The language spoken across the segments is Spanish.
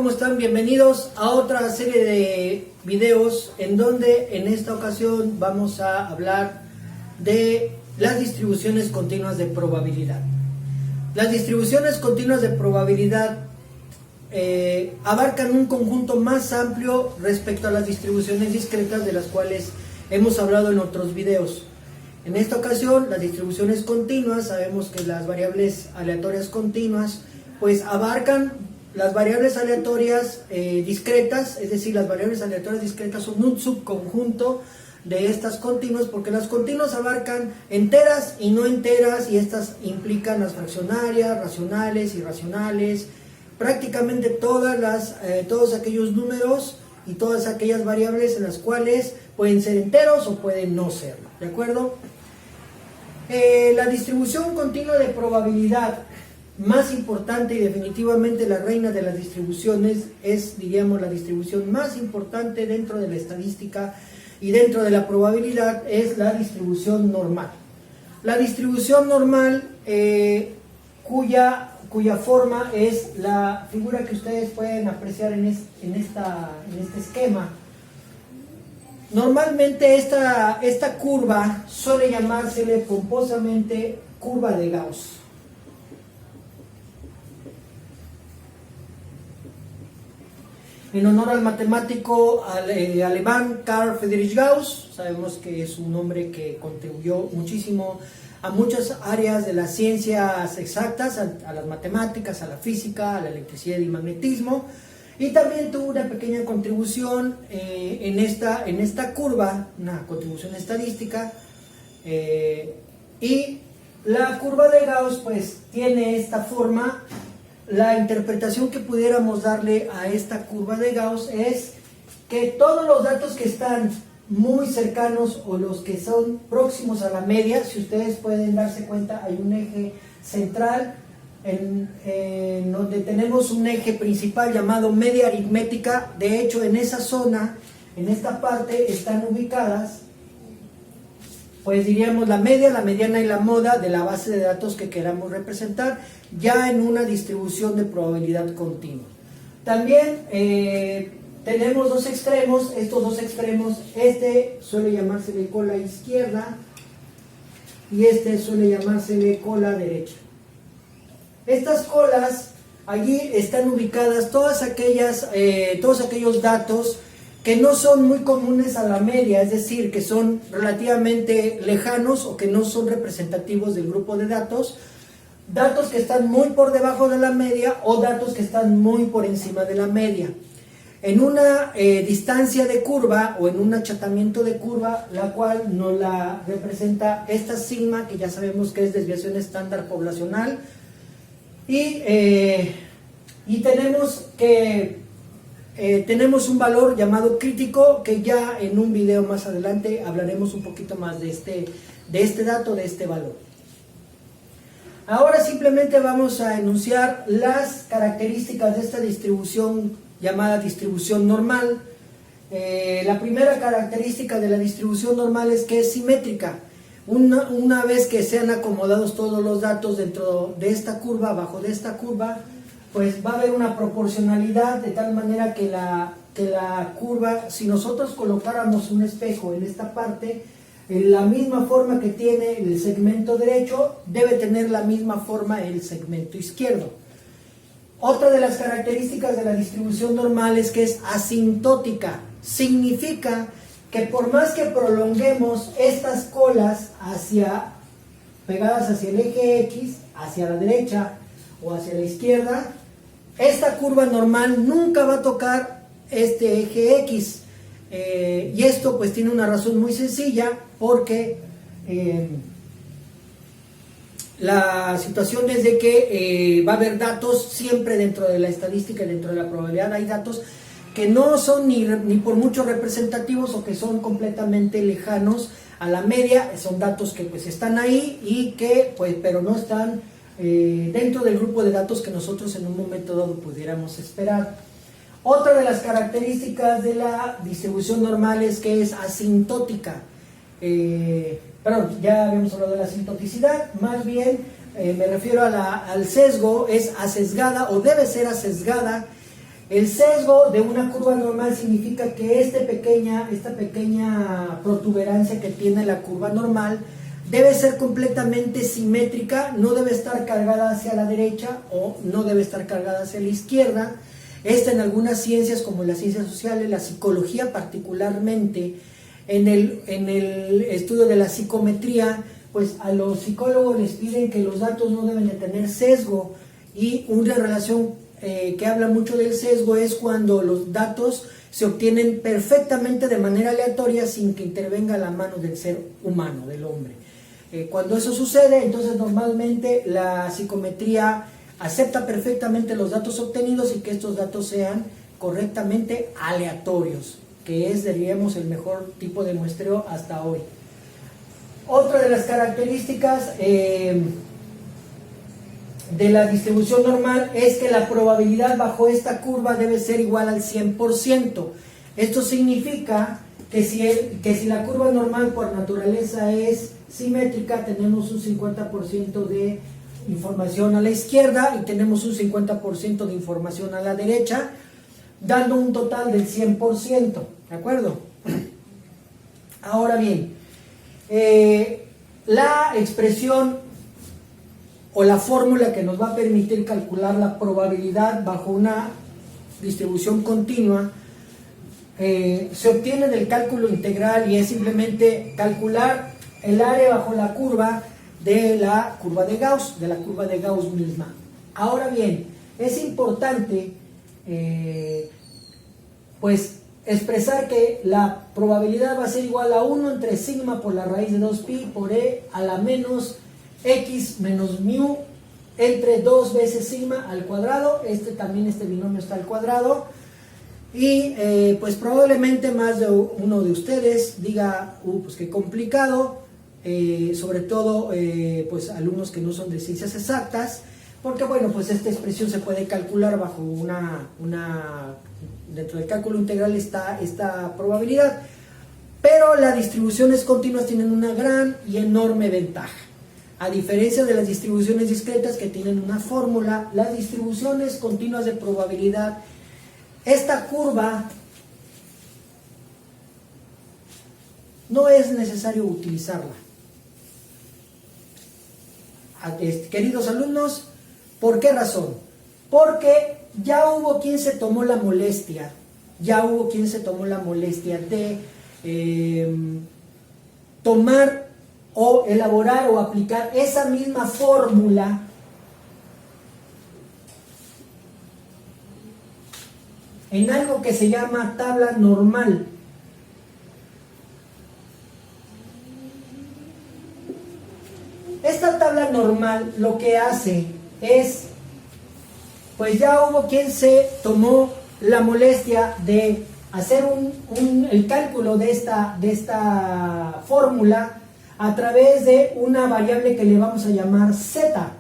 ¿Cómo están? Bienvenidos a otra serie de videos en donde en esta ocasión vamos a hablar de las distribuciones continuas de probabilidad. Las distribuciones continuas de probabilidad abarcan un conjunto más amplio respecto a las distribuciones discretas de las cuales hemos hablado en otros videos. En esta ocasión, las distribuciones continuas, sabemos que las variables aleatorias continuas pues abarcan las variables aleatorias discretas, es decir, las variables aleatorias discretas son un subconjunto de estas continuas, porque las continuas abarcan enteras y no enteras, y estas implican las fraccionarias, racionales, irracionales, prácticamente todos aquellos números y todas aquellas variables en las cuales pueden ser enteros o pueden no serlo, ¿de acuerdo? La distribución continua de probabilidad más importante y definitivamente la reina de las distribuciones es, diríamos, la distribución más importante dentro de la estadística y dentro de la probabilidad es la distribución normal. La distribución normal cuya forma es la figura que ustedes pueden apreciar en este esquema. Normalmente esta curva suele llamársele pomposamente curva de Gauss. En honor al matemático alemán Carl Friedrich Gauss, sabemos que es un hombre que contribuyó muchísimo a muchas áreas de las ciencias exactas, a las matemáticas, a la física, a la electricidad y magnetismo, y también tuvo una pequeña contribución en esta curva, una contribución estadística, y la curva de Gauss pues tiene esta forma. La interpretación que pudiéramos darle a esta curva de Gauss es que todos los datos que están muy cercanos o los que son próximos a la media, si ustedes pueden darse cuenta, hay un eje central en donde tenemos un eje principal llamado media aritmética. De hecho, en esa zona, en esta parte, están ubicadas, pues diríamos, la media, la mediana y la moda de la base de datos que queramos representar, ya en una distribución de probabilidad continua. También tenemos dos extremos, estos dos extremos, este suele llamársele cola izquierda y este suele llamársele cola derecha. Estas colas, allí están ubicadas todos aquellos datos que no son muy comunes a la media, es decir, que son relativamente lejanos o que no son representativos del grupo de datos, datos que están muy por debajo de la media o datos que están muy por encima de la media. En una distancia de curva o en un achatamiento de curva, la cual nos la representa esta sigma, que ya sabemos que es desviación estándar poblacional, y tenemos un valor llamado crítico, que ya en un video más adelante hablaremos un poquito más de este dato, de este valor. Ahora simplemente vamos a enunciar las características de esta distribución llamada distribución normal. La primera característica de la distribución normal es que es simétrica. Una vez que sean acomodados todos los datos dentro de esta curva, abajo de esta curva, pues va a haber una proporcionalidad de tal manera que la curva, si nosotros colocáramos un espejo en esta parte, en la misma forma que tiene el segmento derecho, debe tener la misma forma el segmento izquierdo. Otra de las características de la distribución normal es que es asintótica. Significa que por más que prolonguemos estas colas pegadas hacia el eje X, hacia la derecha o hacia la izquierda, esta curva normal nunca va a tocar este eje X. Y esto pues tiene una razón muy sencilla, porque la situación es de que va a haber datos siempre dentro de la estadística y dentro de la probabilidad. Hay datos que no son ni por mucho representativos o que son completamente lejanos a la media. Son datos que pues están ahí y que pues pero no están dentro del grupo de datos que nosotros en un momento dado pudiéramos esperar. Otra de las características de la distribución normal es que es asintótica. Ya habíamos hablado de la asintoticidad, más bien me refiero al sesgo, es asesgada o debe ser asesgada El sesgo de una curva normal significa que esta pequeña protuberancia que tiene la curva normal debe ser completamente simétrica, no debe estar cargada hacia la derecha o no debe estar cargada hacia la izquierda. En algunas ciencias como las ciencias sociales, la psicología particularmente, en el estudio de la psicometría, pues a los psicólogos les piden que los datos no deben de tener sesgo, y una relación que habla mucho del sesgo es cuando los datos se obtienen perfectamente de manera aleatoria sin que intervenga la mano del ser humano, del hombre. Cuando eso sucede, entonces normalmente la psicometría acepta perfectamente los datos obtenidos y que estos datos sean correctamente aleatorios, que es, diríamos, el mejor tipo de muestreo hasta hoy. Otra de las características de la distribución normal es que la probabilidad bajo esta curva debe ser igual al 100%. Esto significa que si la curva normal por naturaleza es simétrica, tenemos un 50% de información a la izquierda y tenemos un 50% de información a la derecha, dando un total del 100%, ¿de acuerdo? Ahora bien, la expresión o la fórmula que nos va a permitir calcular la probabilidad bajo una distribución continua se obtiene del cálculo integral, y es simplemente calcular el área bajo la curva de la curva de Gauss, misma. Ahora bien, es importante pues expresar que la probabilidad va a ser igual a 1 entre sigma por la raíz de 2pi por e a la menos x menos mu entre 2 veces sigma al cuadrado. Este binomio está al cuadrado, y pues probablemente más de uno de ustedes diga, pues qué complicado, sobre todo pues alumnos que no son de ciencias exactas, porque bueno, pues esta expresión se puede calcular bajo dentro del cálculo integral está esta probabilidad, pero las distribuciones continuas tienen una gran y enorme ventaja. A diferencia de las distribuciones discretas que tienen una fórmula, las distribuciones continuas de probabilidad, esta curva no es necesario utilizarla. Queridos alumnos, ¿por qué razón? Porque ya hubo quien se tomó la molestia, de tomar o elaborar o aplicar esa misma fórmula en algo que se llama tabla normal. Esta tabla normal lo que hace es, pues ya hubo quien se tomó la molestia de hacer el cálculo de esta fórmula a través de una variable que le vamos a llamar z.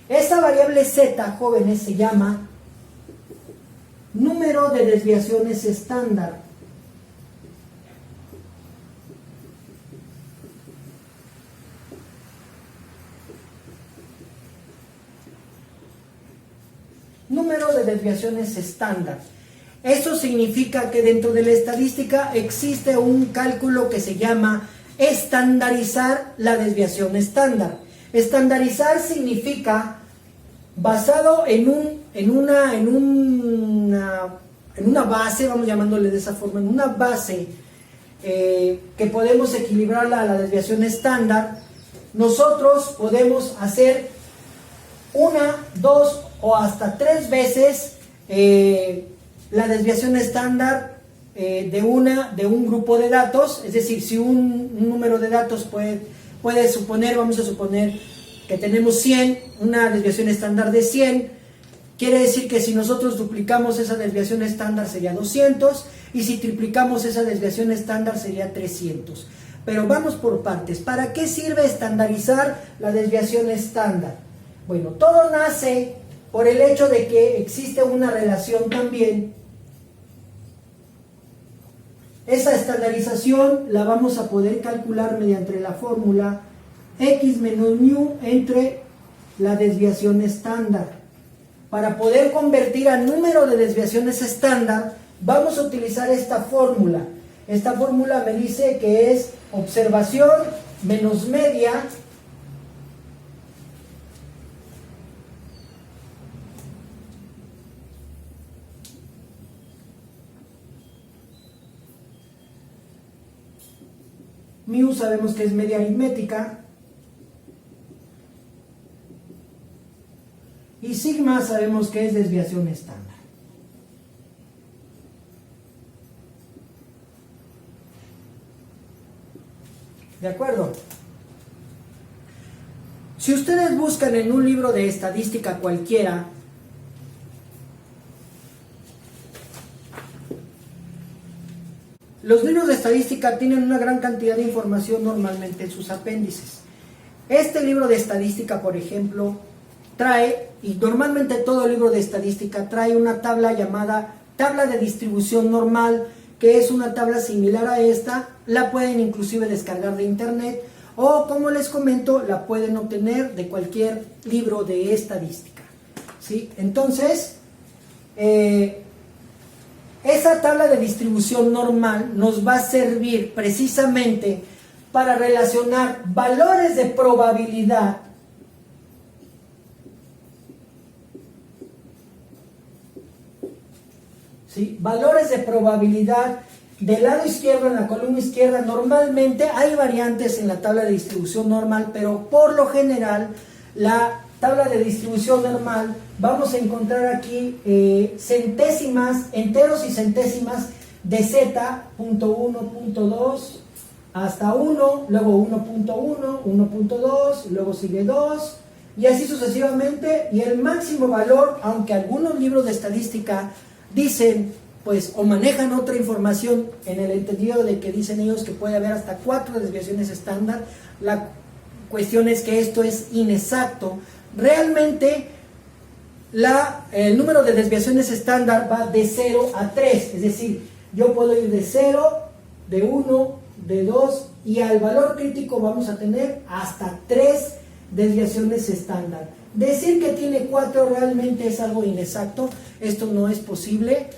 Esa variable z, jóvenes, se llama número de desviaciones estándar. Número de desviaciones estándar. Eso significa que dentro de la estadística existe un cálculo que se llama estandarizar la desviación estándar. Estandarizar significa basado en una base, vamos llamándole de esa forma, en una base que podemos equilibrarla a la desviación estándar. Nosotros podemos hacer 1, 2 o hasta 3 veces la desviación estándar de un grupo de datos. Es decir, si un número de datos puede suponer, vamos a suponer que tenemos 100, una desviación estándar de 100, quiere decir que si nosotros duplicamos esa desviación estándar sería 200, y si triplicamos esa desviación estándar sería 300. Pero vamos por partes. ¿Para qué sirve estandarizar la desviación estándar? Bueno, todo nace por el hecho de que existe una relación también. Esa estandarización la vamos a poder calcular mediante la fórmula x menos mu entre la desviación estándar. para poder convertir a número de desviaciones estándar, vamos a utilizar esta fórmula. Esta fórmula me dice que es observación menos media mu sabemos que es media aritmética y sigma sabemos que es desviación estándar. ¿De acuerdo? Si ustedes buscan en un libro de estadística cualquiera, los libros de estadística tienen una gran cantidad de información normalmente en sus apéndices. Este libro de estadística, por ejemplo, trae, y normalmente todo libro de estadística trae una tabla llamada tabla de distribución normal, que es una tabla similar a esta. La pueden inclusive descargar de internet o, como les comento, la pueden obtener de cualquier libro de estadística, ¿sí? Entonces, esa tabla de distribución normal nos va a servir precisamente para relacionar valores de probabilidad ¿sí? Valores de probabilidad del lado izquierdo, en la columna izquierda. Normalmente hay variantes en la tabla de distribución normal, pero por lo general la tabla de distribución normal vamos a encontrar aquí centésimas, enteros y centésimas de z, punto 1, punto 2, hasta 1, luego 1.1, 1.2, luego sigue 2, y así sucesivamente, y el máximo valor, aunque algunos libros de estadística dicen, pues, o manejan otra información en el entendido de que dicen ellos que puede haber hasta 4 desviaciones estándar. La cuestión es que esto es inexacto. Realmente el número de desviaciones estándar va de 0 a 3, es decir, yo puedo ir de 0, de 1, de 2, y al valor crítico vamos a tener hasta 3 desviaciones estándar. Decir que tiene 4 realmente es algo inexacto, esto no es posible.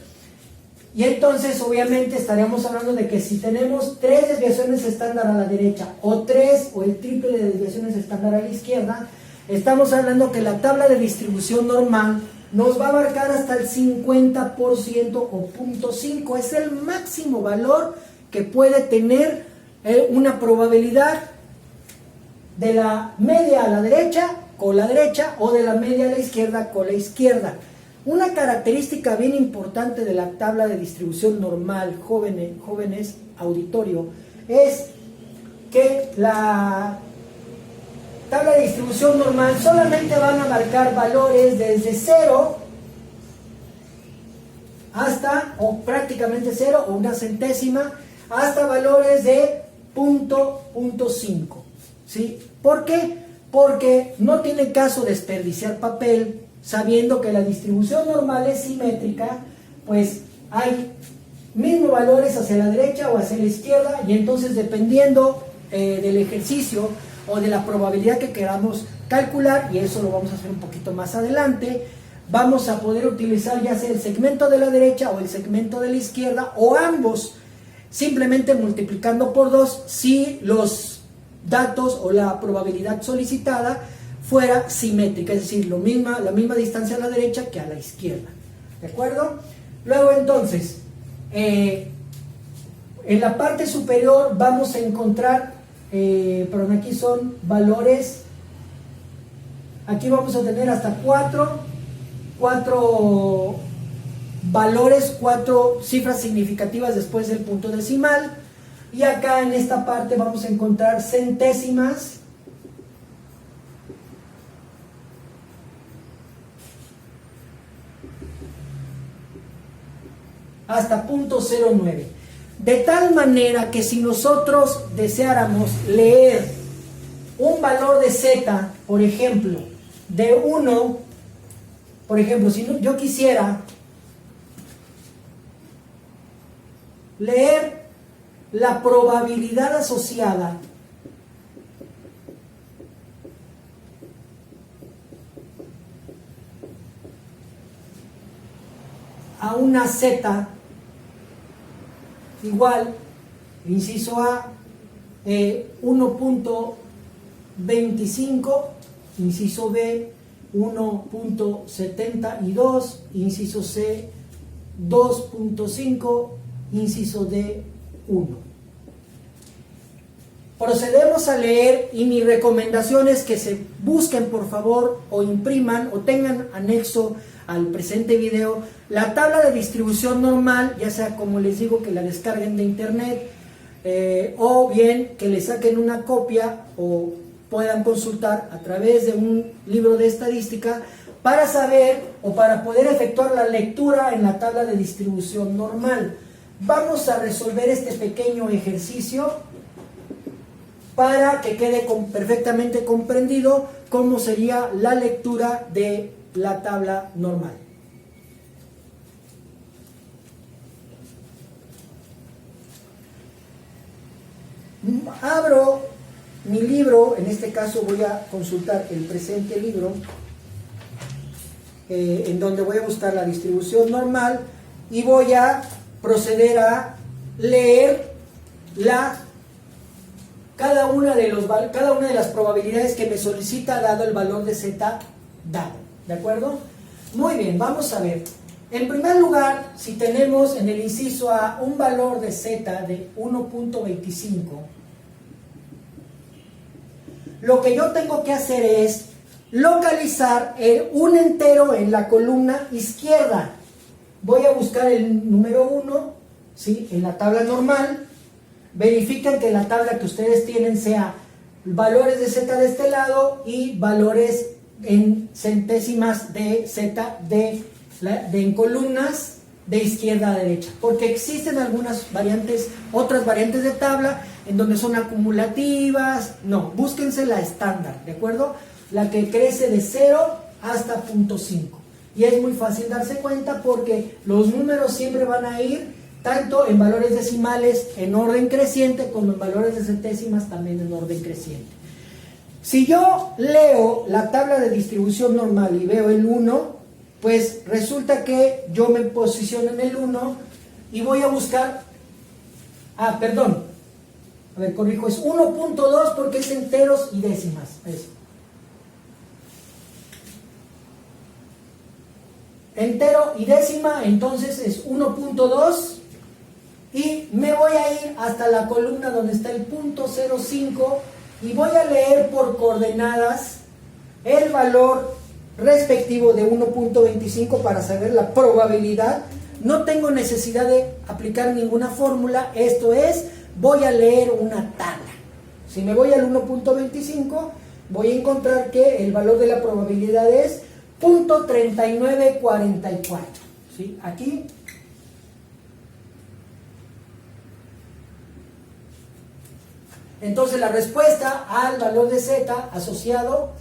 Y entonces obviamente estaríamos hablando de que si tenemos 3 desviaciones estándar a la derecha o 3 o el triple de desviaciones estándar a la izquierda, estamos hablando que la tabla de distribución normal nos va a abarcar hasta el 50% o 0.5, es el máximo valor que puede tener una probabilidad de la media a la derecha con la derecha o de la media a la izquierda con la izquierda. Una característica bien importante de la tabla de distribución normal, jóvenes auditorio, es que la tabla de distribución normal solamente van a marcar valores desde 0 hasta, o prácticamente 0 o una centésima, hasta valores de 0.5, ¿sí? ¿Por qué? Porque no tiene caso desperdiciar papel, sabiendo que la distribución normal es simétrica, pues hay mismos valores hacia la derecha o hacia la izquierda, y entonces dependiendo del ejercicio o de la probabilidad que queramos calcular, y eso lo vamos a hacer un poquito más adelante, vamos a poder utilizar ya sea el segmento de la derecha o el segmento de la izquierda, o ambos, simplemente multiplicando por 2 si los datos o la probabilidad solicitada fuera simétrica, es decir, la misma distancia a la derecha que a la izquierda, ¿de acuerdo? Luego entonces, en la parte superior vamos a encontrar, perdón, aquí son valores, aquí vamos a tener hasta 4 valores, 4 cifras significativas después del punto decimal, y acá en esta parte vamos a encontrar centésimas, hasta 0.09, de tal manera que si nosotros deseáramos leer un valor de z, por ejemplo, de 1, por ejemplo, si yo quisiera leer la probabilidad asociada a una Z igual, inciso A, 1.25, inciso B, 1.72, inciso C, 2.5, inciso D, 1. Procedemos a leer y mi recomendación es que se busquen por favor o impriman o tengan anexo al presente video la tabla de distribución normal, ya sea como les digo que la descarguen de internet o bien que le saquen una copia o puedan consultar a través de un libro de estadística para saber o para poder efectuar la lectura en la tabla de distribución normal. Vamos a resolver este pequeño ejercicio para que quede perfectamente comprendido cómo sería la lectura de la tabla normal. Abro mi libro, en este caso voy a consultar el presente libro, en donde voy a buscar la distribución normal y voy a proceder a leer cada una de las probabilidades que me solicita dado el valor de Z dado, ¿de acuerdo? Muy bien, vamos a ver. En primer lugar, si tenemos en el inciso A un valor de Z de 1.25, lo que yo tengo que hacer es localizar un entero en la columna izquierda. Voy a buscar el número 1, ¿sí?, en la tabla normal. Verifiquen que la tabla que ustedes tienen sea valores de Z de este lado y valores en centésimas de Z en columnas de izquierda a derecha, porque existen algunas variantes, otras variantes de tabla en donde son acumulativas. No, búsquense la estándar, ¿de acuerdo? La que crece de 0 hasta 0.5 y es muy fácil darse cuenta porque los números siempre van a ir tanto en valores decimales en orden creciente como en valores de centésimas también en orden creciente. Si yo leo la tabla de distribución normal y veo el 1, pues resulta que yo me posiciono en el 1 y voy a buscar, corrijo, es 1.2 porque es enteros y décimas. Eso. Entero y décima, entonces es 1.2 y me voy a ir hasta la columna donde está el 0.05 y voy a leer por coordenadas el valor respectivo de 1.25 para saber la probabilidad. No tengo necesidad de aplicar ninguna fórmula, esto es, voy a leer una tabla. Si me voy al 1.25, voy a encontrar que el valor de la probabilidad es 0.3944. ¿Sí? Aquí. Entonces la respuesta al valor de Z asociado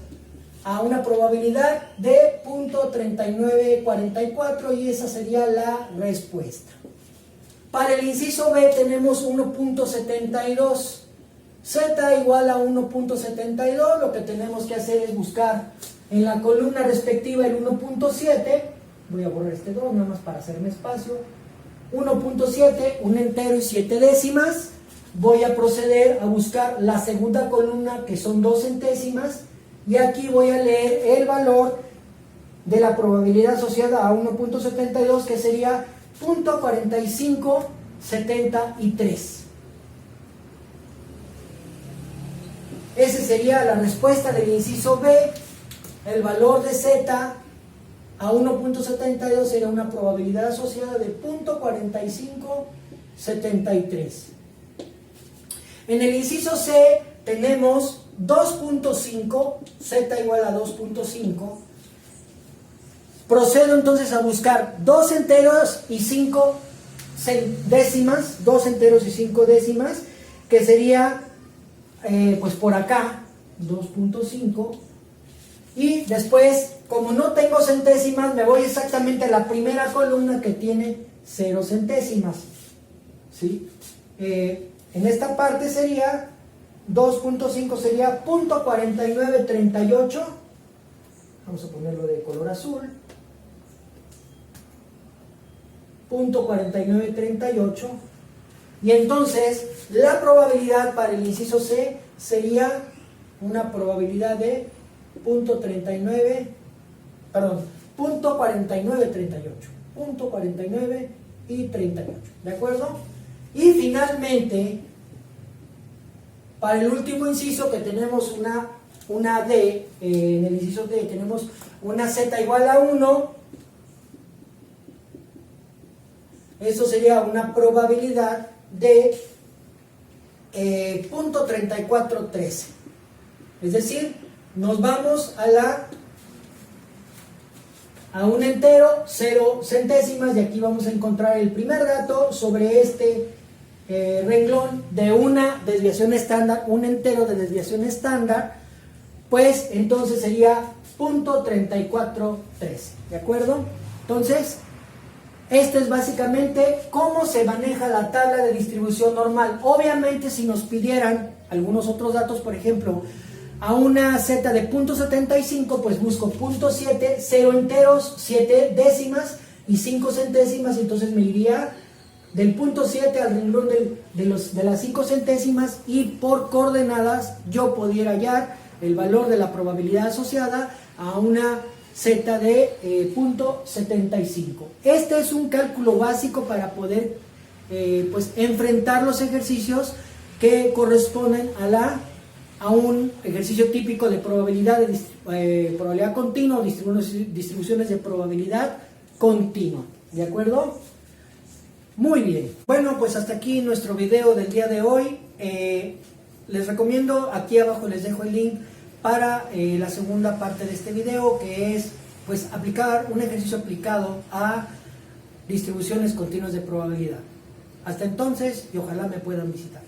a una probabilidad de 0.3944 y esa sería la respuesta. Para el inciso B tenemos 1.72. Z igual a 1.72, lo que tenemos que hacer es buscar en la columna respectiva el 1.7, voy a borrar este 2 nada más para hacerme espacio, 1.7, un entero y 7 décimas, voy a proceder a buscar la segunda columna que son 2 centésimas y aquí voy a leer el valor de la probabilidad asociada a 1.72 que sería 0.4573. Esa sería la respuesta del inciso B. El valor de Z a 1.72 sería una probabilidad asociada de 0.4573. En el inciso C tenemos 2.5, Z igual a 2.5. Procedo entonces a buscar 2 enteros y 5 décimas, 2 enteros y 5 décimas, que sería pues por acá 2.5 y después como no tengo centésimas me voy exactamente a la primera columna que tiene 0 centésimas, ¿sí? En esta parte sería 2.5 sería 0.4938, vamos a ponerlo de color azul, 0.4938, y entonces la probabilidad para el inciso C sería una probabilidad de 0.4938, y 38, ¿de acuerdo? Y finalmente, para el último inciso, que tenemos una D, en el inciso D tenemos una Z igual a 1, eso sería una probabilidad de 0.3413. Es decir, nos vamos a un entero, 0 centésimas, y aquí vamos a encontrar el primer dato sobre este renglón de una desviación estándar, un entero de desviación estándar, pues entonces sería 0.3413, ¿de acuerdo? Entonces, esto es básicamente cómo se maneja la tabla de distribución normal. Obviamente, si nos pidieran algunos otros datos, por ejemplo, a una Z de 0.75, pues busco 0.7, 0 enteros, 7 décimas y 5 centésimas, entonces me iría del 0.7 al renglón de las 5 centésimas, y por coordenadas yo pudiera hallar el valor de la probabilidad asociada a una Z de 0.75. Este es un cálculo básico para poder pues enfrentar los ejercicios que corresponden a un ejercicio típico de probabilidad continua o distribuciones de probabilidad continua, ¿de acuerdo? Muy bien, bueno, pues hasta aquí nuestro video del día de hoy. Les recomiendo, aquí abajo les dejo el link para la segunda parte de este video, que es pues aplicar un ejercicio aplicado a distribuciones continuas de probabilidad. Hasta entonces, y ojalá me puedan visitar.